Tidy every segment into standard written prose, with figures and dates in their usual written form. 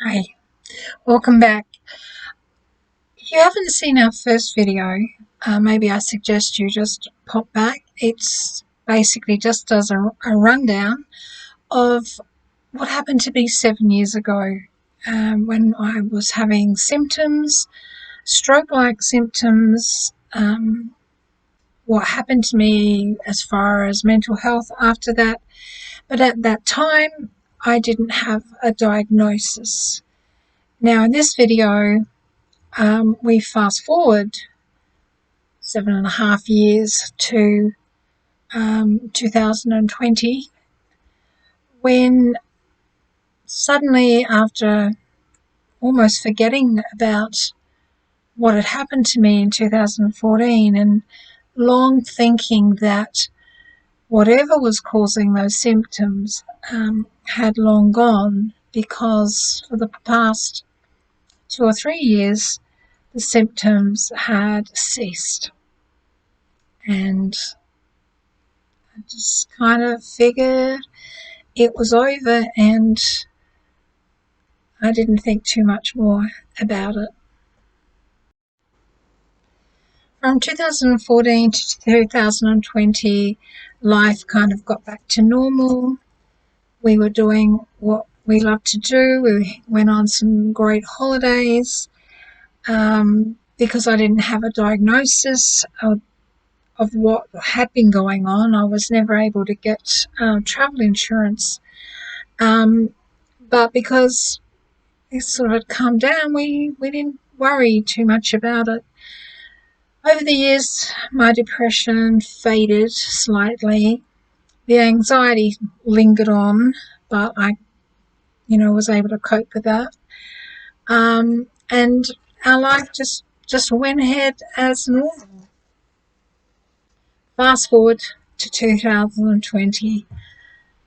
Hi, welcome back. If you haven't seen our first video, maybe I suggest you just pop back. It's basically just does a rundown of what happened to me 7 years ago when I was having symptoms, stroke-like symptoms, what happened to me as far as mental health after that. But at that time, I didn't have a diagnosis. Now in this video, we fast forward 7.5 years to 2020, when suddenly, after almost forgetting about what had happened to me in 2014 and long thinking that whatever was causing those symptoms had long gone, because for the past 2 or 3 years the symptoms had ceased. And I just kind of figured it was over, and I didn't think too much more about it. From 2014 to 2020, life kind of got back to normal. We were doing what we love to do. We went on some great holidays. Because I didn't have a diagnosis of what had been going on, I was never able to get travel insurance. But because it sort of had calmed down, we didn't worry too much about it. Over the years, my depression faded slightly. The anxiety lingered on, but I, was able to cope with that. And our life just went ahead as normal. Fast forward to 2020.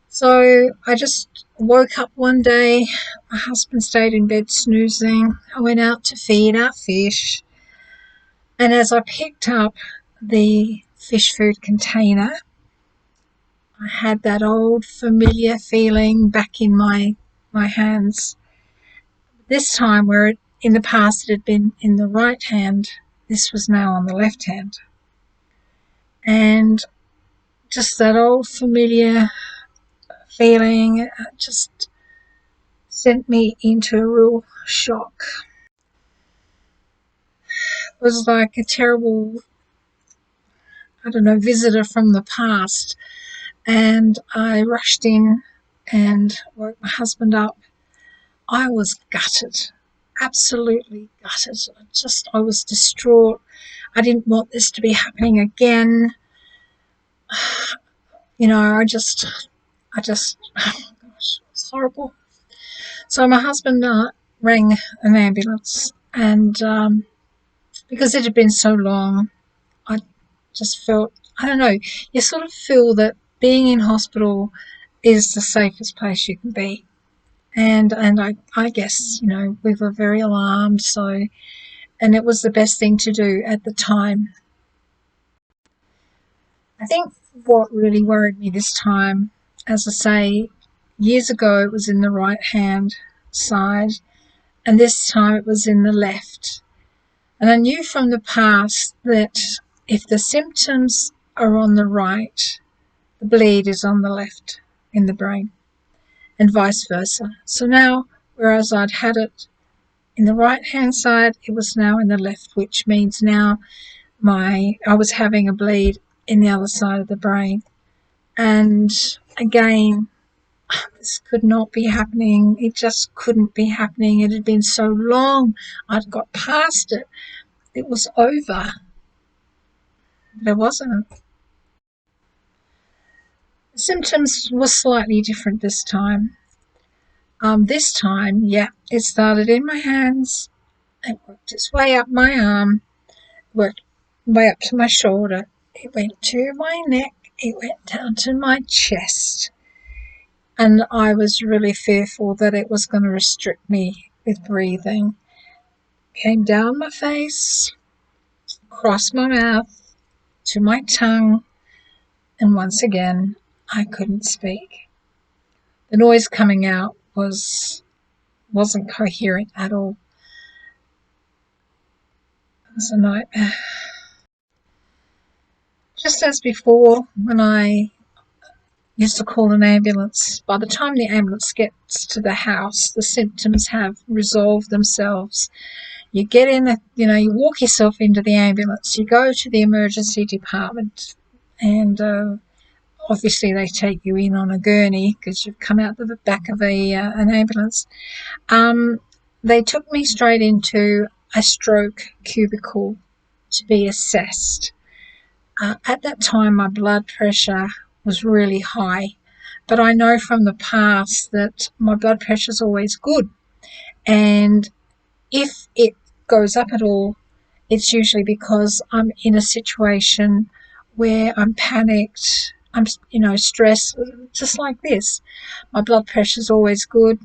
So I just woke up one day. My husband stayed in bed snoozing. I went out to feed our fish. And as I picked up the fish food container, I had that old familiar feeling back in my hands. This time, where in the past it had been in the right hand, this was now on the left hand. And just that old familiar feeling just sent me into a real shock. It was like a terrible, visitor from the past. And I rushed in and woke my husband up. I was gutted, absolutely gutted. I was distraught. I didn't want this to be happening again. I just, oh gosh, it was horrible. So my husband rang an ambulance, and because it had been so long, I just felt, you sort of feel that being in hospital is the safest place you can be. And I guess, we were very alarmed, and it was the best thing to do at the time. I think what really worried me this time, as I say, years ago it was in the right hand side, and this time it was in the left. And I knew from the past that if the symptoms are on the right, the bleed is on the left in the brain, and vice versa. So now, whereas I'd had it in the right hand side, it was now in the left, which means now I was having a bleed in the other side of the brain. And again, this could not be happening. It just couldn't be happening. It had been so long. I'd got past it. It was over. But it wasn't. The symptoms were slightly different this time. This time, it started in my hands. It worked its way up my arm, worked way up to my shoulder. It went to my neck. It went down to my chest. And I was really fearful that it was going to restrict me with breathing. Came down my face, across my mouth, to my tongue, and once again, I couldn't speak. The noise coming out was wasn't coherent at all. It was a nightmare. Just as before, when I used to call an ambulance, by the time the ambulance gets to the house, the symptoms have resolved themselves. You get in, you walk yourself into the ambulance, you go to the emergency department, and obviously they take you in on a gurney because you've come out the back of an ambulance. They took me straight into a stroke cubicle to be assessed. At that time, my blood pressure was really high, but I know from the past that my blood pressure is always good, and if it goes up at all, it's usually because I'm in a situation where I'm panicked, I'm stressed, just like this. My blood pressure is always good,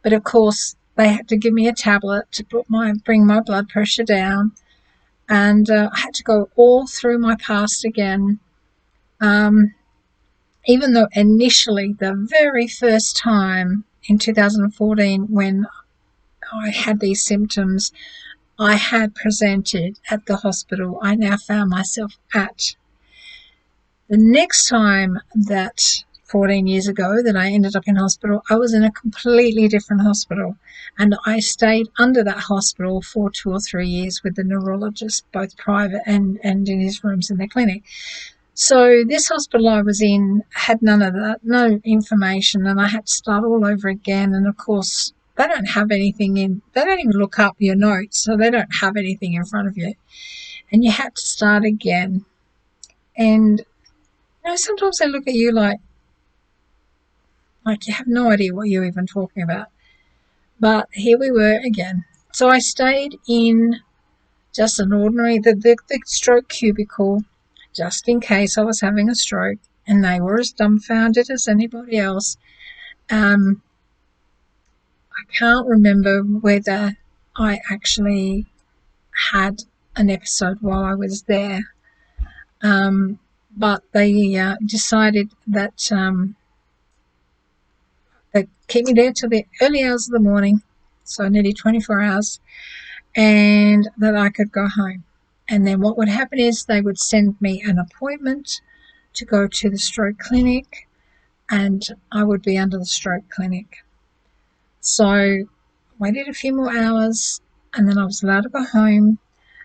but of course they had to give me a tablet to bring my blood pressure down, and I had to go all through my past again. Even though initially, the very first time in 2014 when I had these symptoms, I had presented at the hospital I now found myself at. The next time, that 14 years ago, that I ended up in hospital, I was in a completely different hospital, and I stayed under that hospital for 2 or 3 years with the neurologist, both private and in his rooms in the clinic. So this hospital I was in had none of that, no information, and I had to start all over again. And of course, they don't have anything they don't even look up your notes, so they don't have anything in front of you. And you had to start again. And sometimes they look at you like you have no idea what you're even talking about. But here we were again. So I stayed in just an ordinary, the stroke cubicle, just in case I was having a stroke, and they were as dumbfounded as anybody else. I can't remember whether I actually had an episode while I was there, but they decided that they'd keep me there till the early hours of the morning, so nearly 24 hours, and that I could go home. And then what would happen is they would send me an appointment to go to the stroke clinic, and I would be under the stroke clinic. So I waited a few more hours, and then I was allowed to go home.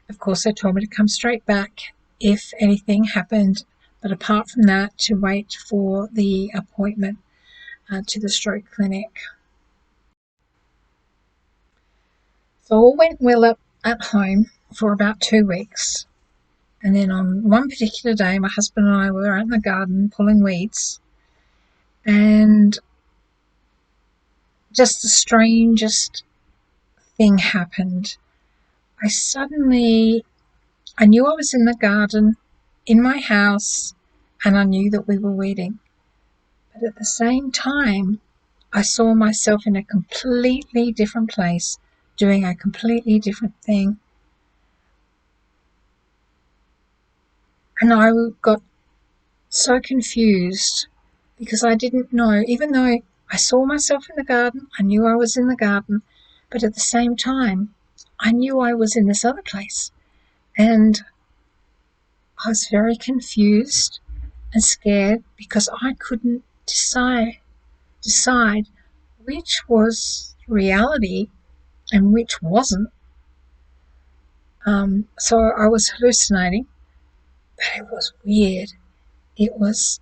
Of course, they told me to come straight back if anything happened, but apart from that, to wait for the appointment to the stroke clinic. So all went well at home for about 2 weeks. And then on one particular day, my husband and I were out in the garden pulling weeds, and just the strangest thing happened. I knew I was in the garden, in my house, and I knew that we were weeding. But at the same time, I saw myself in a completely different place, doing a completely different thing. And I got so confused because I didn't know, even though I saw myself in the garden, I knew I was in the garden, but at the same time, I knew I was in this other place. And I was very confused and scared because I couldn't decide which was reality and which wasn't. So I was hallucinating, but it was weird. It was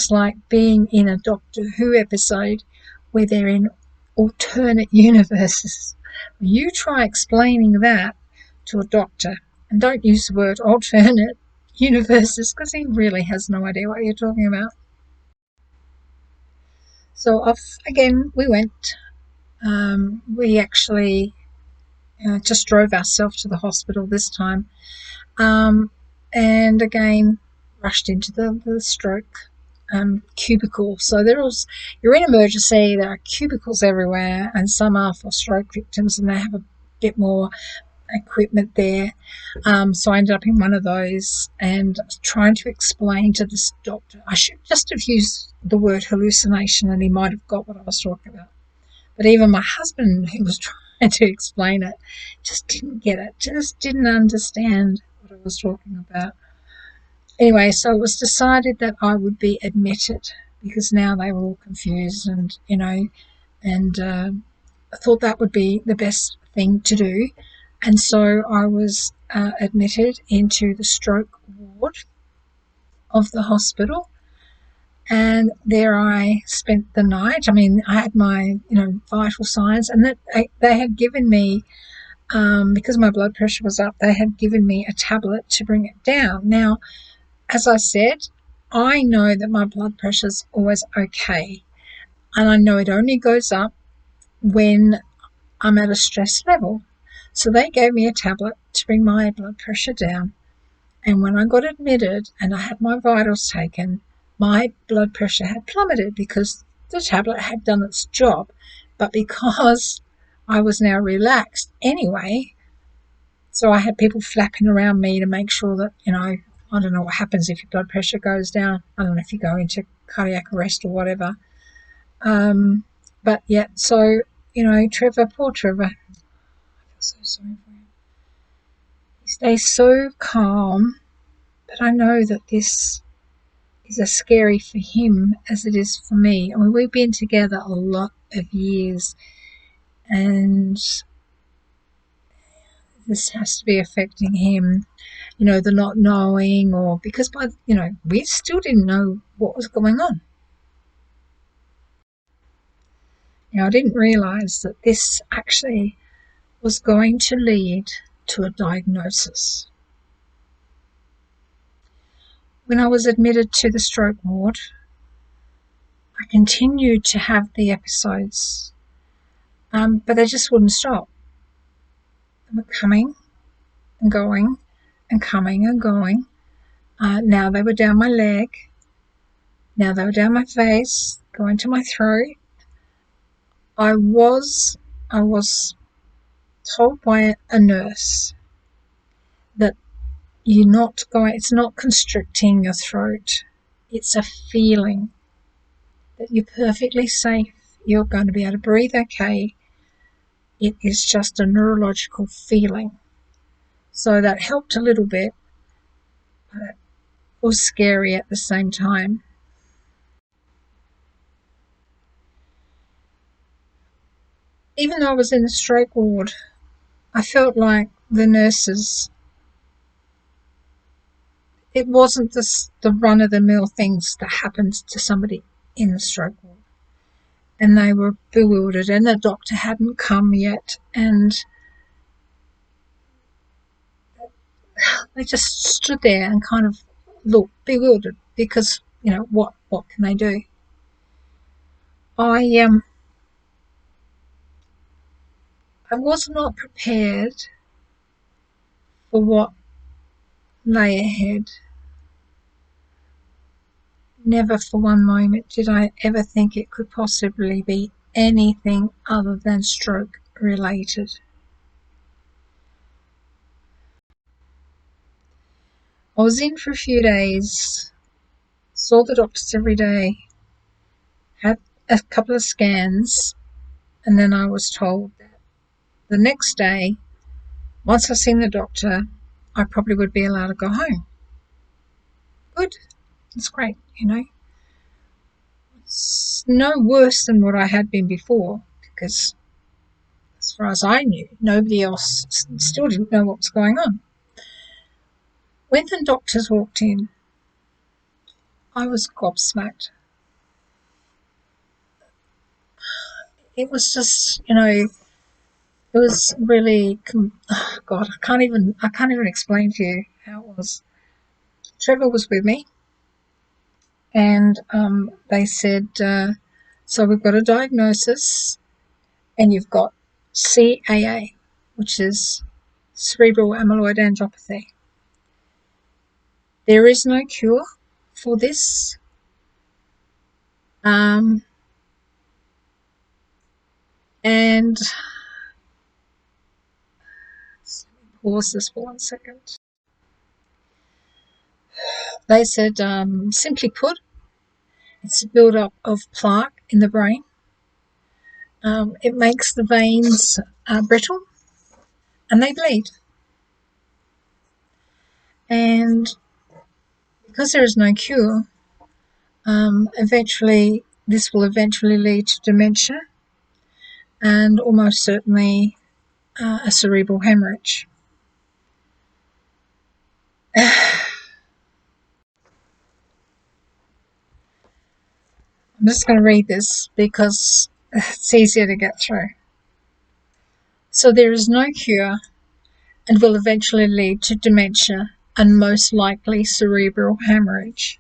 like being in a Doctor Who episode where they're in alternate universes. You try explaining that to a doctor, and don't use the word alternate universes because he really has no idea what you're talking about. So off again we went. We actually just drove ourselves to the hospital this time, and again rushed into the stroke cubicle. So you're in emergency, there are cubicles everywhere, and some are for stroke victims, and they have a bit more equipment there. So I ended up in one of those and trying to explain to this doctor. I should just have used the word hallucination and he might have got what I was talking about. But even my husband, who was trying to explain it, just didn't get it, just didn't understand what I was talking about. Anyway, so it was decided that I would be admitted because now they were all confused and I thought that would be the best thing to do. And so I was admitted into the stroke ward of the hospital. And there I spent the night. I mean, I had my, vital signs, and that they had given me, because my blood pressure was up, they had given me a tablet to bring it down. Now, as I said, I know that my blood pressure is always okay, and I know it only goes up when I'm at a stress level. So they gave me a tablet to bring my blood pressure down. And when I got admitted and I had my vitals taken, my blood pressure had plummeted because the tablet had done its job. But because I was now relaxed anyway, so I had people flapping around me to make sure that, I don't know what happens if your blood pressure goes down. I don't know if you go into cardiac arrest or whatever. But yeah, so, Trevor, poor Trevor, I feel so sorry for him. He stays so calm, but I know that this is as scary for him as it is for me. I mean, we've been together a lot of years, and this has to be affecting him. The not knowing, or because we still didn't know what was going on. I didn't realise that this actually was going to lead to a diagnosis. When I was admitted to the stroke ward, I continued to have the episodes, but they just wouldn't stop. They were coming and going and coming and going. Now they were down my leg. Now they were down my face, going to my throat. I was told by a nurse that it's not constricting your throat. It's a feeling that you're perfectly safe. You're going to be able to breathe okay. It is just a neurological feeling. So that helped a little bit, but it was scary at the same time. Even though I was in the stroke ward, I felt like the nurses, it wasn't the run-of-the-mill things that happens to somebody in the stroke ward. And they were bewildered, and the doctor hadn't come yet, and they just stood there and kind of looked bewildered because, what can they do? I was not prepared for what lay ahead. Never for one moment did I ever think it could possibly be anything other than stroke related. I was in for a few days, saw the doctors every day, had a couple of scans, and then I was told that the next day, once I seen the doctor, I probably would be allowed to go home. Good. It's great, It's no worse than what I had been before because, as far as I knew, nobody else still didn't know what was going on. When the doctors walked in, I was gobsmacked. It was just, it was really, oh God, I can't even explain to you how it was. Trevor was with me, and they said, so we've got a diagnosis, and you've got C.A.A., which is Cerebral Amyloid Angiopathy. There is no cure for this. And pause this for 1 second. They said, simply put, it's a build-up of plaque in the brain, It makes the veins brittle and they bleed. And because there is no cure, this will eventually lead to dementia and almost certainly a cerebral hemorrhage. I'm just going to read this because it's easier to get through. So there is no cure and will eventually lead to dementia and most likely cerebral hemorrhage.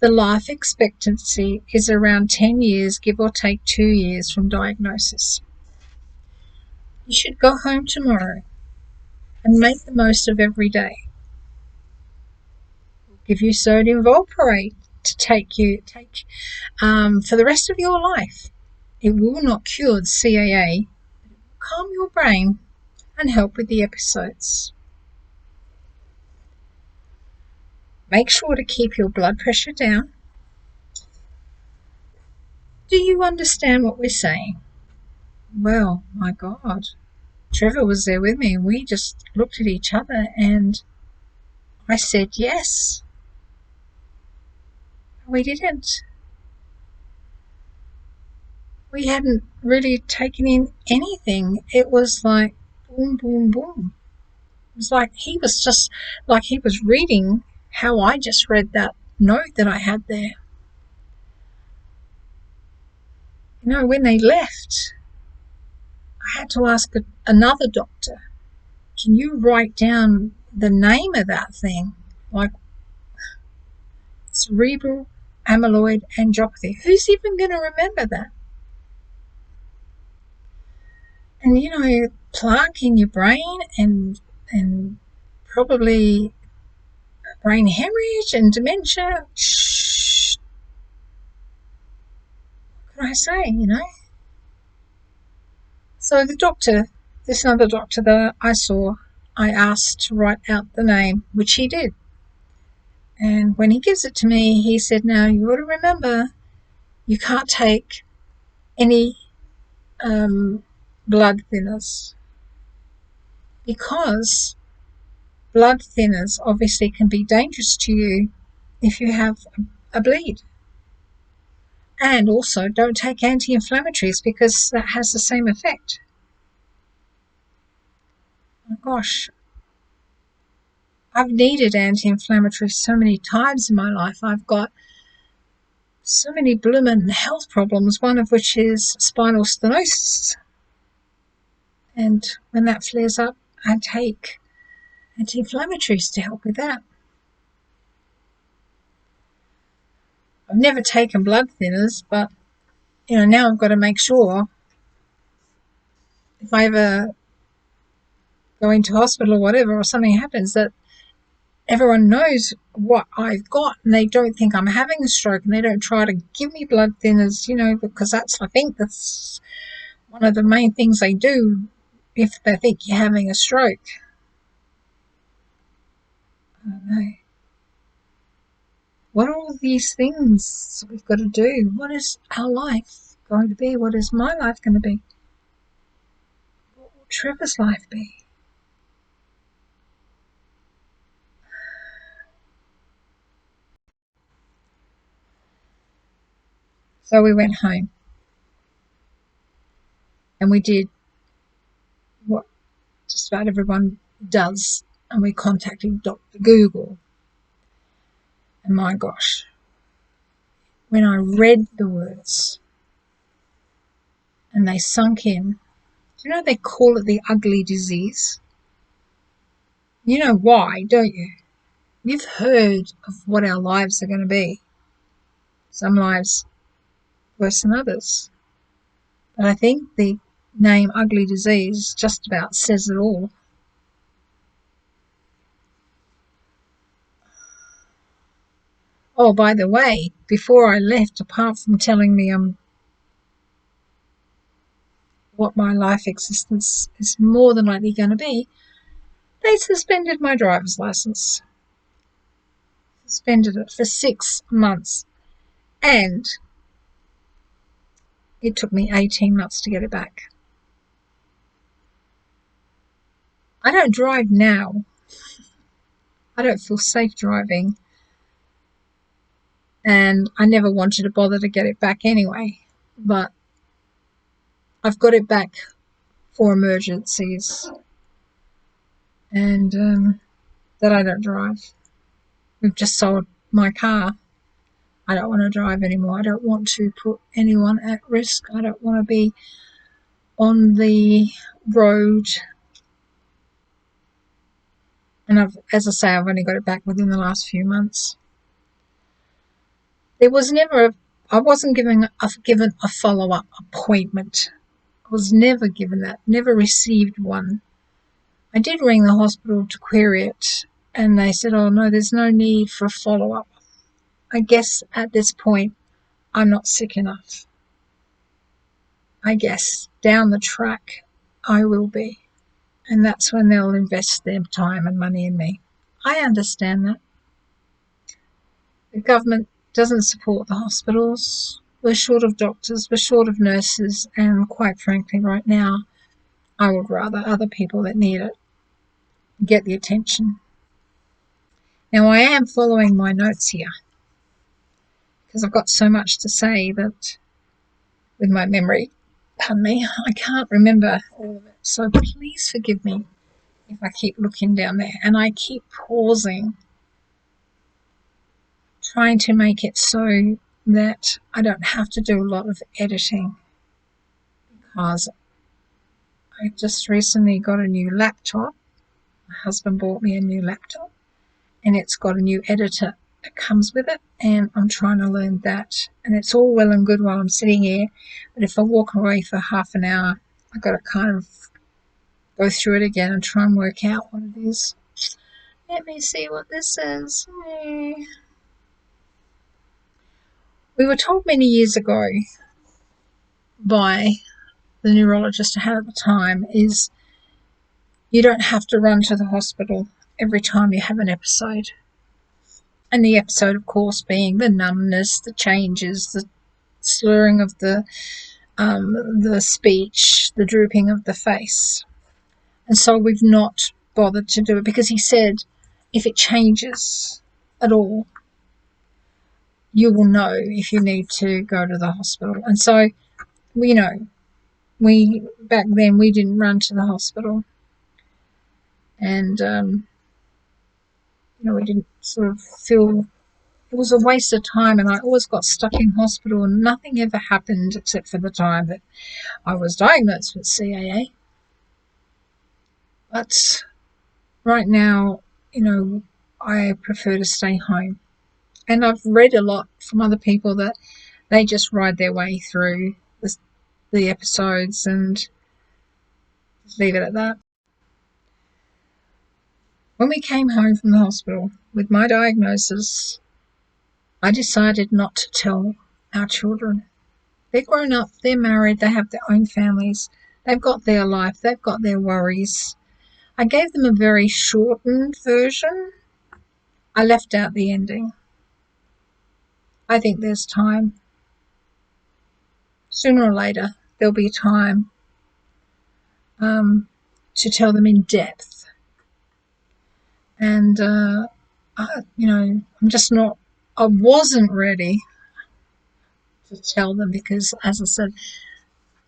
The life expectancy is around 10 years, give or take 2 years from diagnosis. You should go home tomorrow and make the most of every day. We'll give you sodium valproate to take for the rest of your life. It will not cure the C.A.A., but it will calm your brain and help with the episodes. Make sure to keep your blood pressure down. Do you understand what we're saying? Well, my God. Trevor was there with me and we just looked at each other and I said yes. We didn't. We hadn't really taken in anything. It was like boom, boom, boom. It was like he was reading how I just read that note that I had there. You know, when they left, I had to ask another doctor, can you write down the name of that thing? Like Cerebral Amyloid Angiopathy. Who's even going to remember that? And, you know, plaque in your brain and probably brain hemorrhage and dementia. Shh. What can I say, you know? So this other doctor that I saw, I asked to write out the name, which he did. And when he gives it to me, he said, now you got to remember, you can't take any blood thinners because blood thinners obviously can be dangerous to you if you have a bleed. And also don't take anti-inflammatories because that has the same effect. Oh gosh, I've needed anti-inflammatories so many times in my life. I've got so many bloomin' health problems, one of which is spinal stenosis. And when that flares up, I take anti-inflammatories to help with that. I've never taken blood thinners, but you know, now I've got to make sure if I ever go into hospital or whatever, or something happens, that everyone knows what I've got and they don't think I'm having a stroke and they don't try to give me blood thinners, you know, because I think that's one of the main things they do if they think you're having a stroke. I don't know. What are all these things we've got to do? What is our life going to be? What is my life going to be? What will Trevor's life be? So we went home and we did what just about everyone does, and we contacted Dr. Google. And my gosh, when I read the words and they sunk in, you know they call it the ugly disease? You know why, don't you? You've heard of what our lives are going to be. Some lives worse than others. But I think the name ugly disease just about says it all. Oh, by the way, before I left, apart from telling me what my life existence is more than likely going to be, they suspended my driver's license. Suspended it for 6 months. And It took me 18 months to get it back. I don't drive now. I don't feel safe driving. And I never wanted to bother to get it back anyway. But I've got it back for emergencies. And that I don't drive. We've just sold my car. I don't want to drive anymore. I don't want to put anyone at risk. I don't want to be on the road. And as I say, I've only got it back within the last few months. There was never, I wasn't given a follow-up appointment. I was never given that, never received one. I did ring the hospital to query it, and they said, oh no, there's no need for a follow-up. I guess at this point, I'm not sick enough. I guess down the track, I will be. And that's when they'll invest their time and money in me. I understand that. The government doesn't support the hospitals. We're short of doctors, we're short of nurses, and quite frankly, right now, I would rather other people that need it get the attention. Now, I am following my notes here because I've got so much to say that with my memory, pardon me, I can't remember all of it. So please forgive me if I keep looking down there and I keep pausing, trying to make it so that I don't have to do a lot of editing, because I just recently got a new laptop. My husband bought me a new laptop and it's got a new editor that comes with it, and I'm trying to learn that. And it's all well and good while I'm sitting here, but if I walk away for half an hour, I've got to kind of go through it again and try and work out what it is. Let me see what this is. We were told many years ago by the neurologist I had at the time is you don't have to run to the hospital every time you have an episode. And the episode, of course, being the numbness, the changes, the slurring of the speech, the drooping of the face. And so we've not bothered to do it because he said if it changes at all, you will know if you need to go to the hospital. And so, we back then we didn't run to the hospital, and we didn't sort of feel it was a waste of time. And I always got stuck in hospital, and nothing ever happened except for the time that I was diagnosed with C.A.A. But right now, I prefer to stay home. And I've read a lot from other people that they just ride their way through the episodes and leave it at that. When we came home from the hospital with my diagnosis, I decided not to tell our children. They're grown up, they're married, they have their own families, they've got their life, they've got their worries. I gave them a very shortened version. I left out the ending. I think there's time. Sooner or later, there'll be time to tell them in depth. And, I'm just not, I wasn't ready to tell them because, as I said,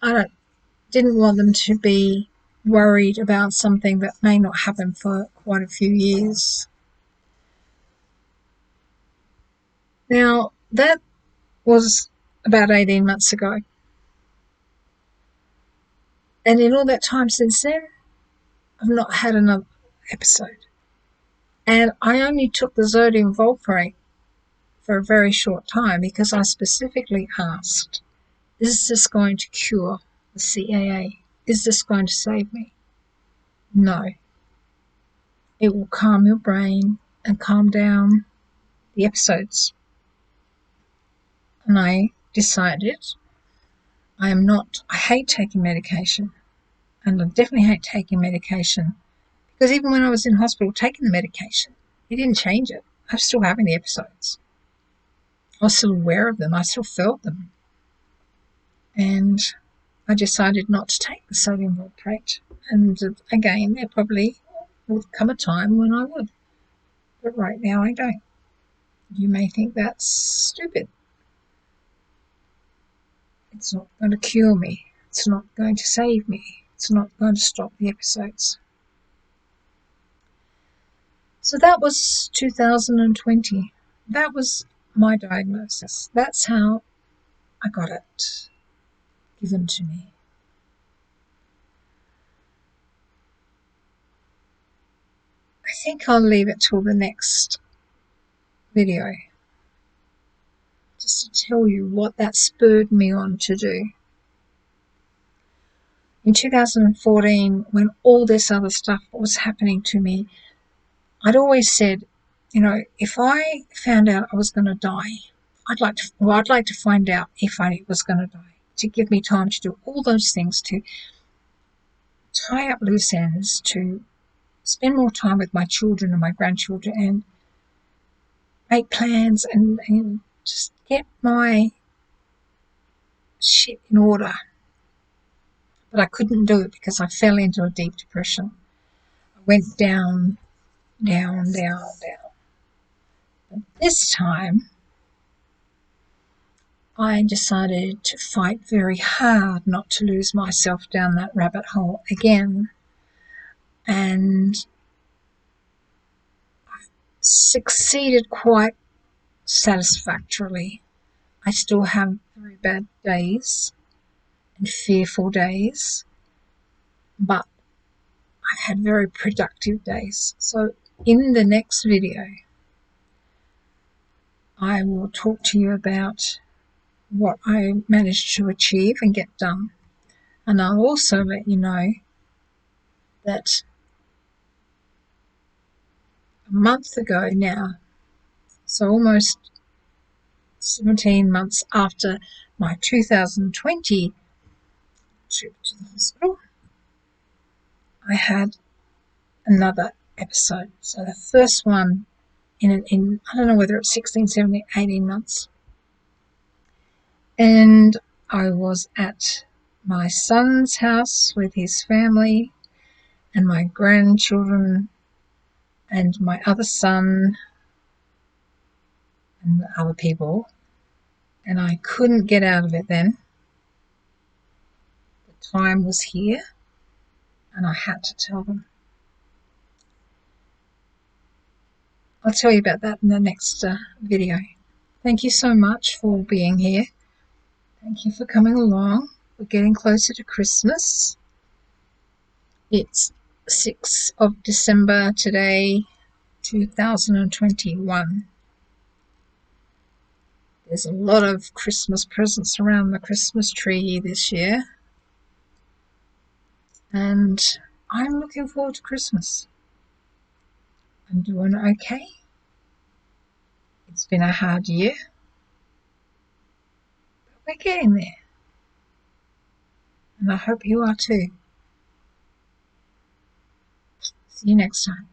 I didn't want them to be worried about something that may not happen for quite a few years. Now, that was about 18 months ago. And in all that time since then, I've not had another episode. And I only took the Zodium Valproate for a very short time because I specifically asked, is this going to cure the C.A.A.? Is this going to save me? No. It will calm your brain and calm down the episodes. And I decided I hate taking medication. And I definitely hate taking medication because even when I was in hospital taking the medication, it didn't change it. I was still having the episodes. I was still aware of them. I still felt them. and I decided not to take the sodium valproate. And again, there probably would come a time when I would, but right now I don't. You may think that's stupid. It's not going to cure me. It's not going to save me. It's not going to stop the episodes. So that was 2020. That was my diagnosis. That's how I got it given to me. I think I'll leave it till the next video, just to tell you what that spurred me on to do. In 2014, when all this other stuff was happening to me, I'd always said, you know, if I found out I was going to die, I'd like to find out if I was going to die, to give me time to do all those things, to tie up loose ends, to spend more time with my children and my grandchildren, and make plans and just get my shit in order. But I couldn't do it because I fell into a deep depression. I went down, down, down, down. But this time, I decided to fight very hard not to lose myself down that rabbit hole again. And I succeeded quite satisfactorily. I still have very bad days and fearful days, but I had very productive days. So in the next video, I will talk to you about what I managed to achieve and get done. And I'll also let you know that a month ago now, so almost 17 months after my 2020 trip to the hospital, I had another episode. So the first one in I don't know whether it's 16, 17, 18 months. And I was at my son's house with his family and my grandchildren and my other son and other people, and I couldn't get out of it then. The time was here, and I had to tell them. I'll tell you about that in the next video. Thank you so much for being here. Thank you for coming along. We're getting closer to Christmas. It's 6th of December today, 2021. There's a lot of Christmas presents around the Christmas tree this year. And I'm looking forward to Christmas. I'm doing okay. It's been a hard year, but we're getting there. And I hope you are too. See you next time.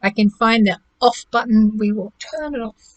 If I can find the off button, we will turn it off.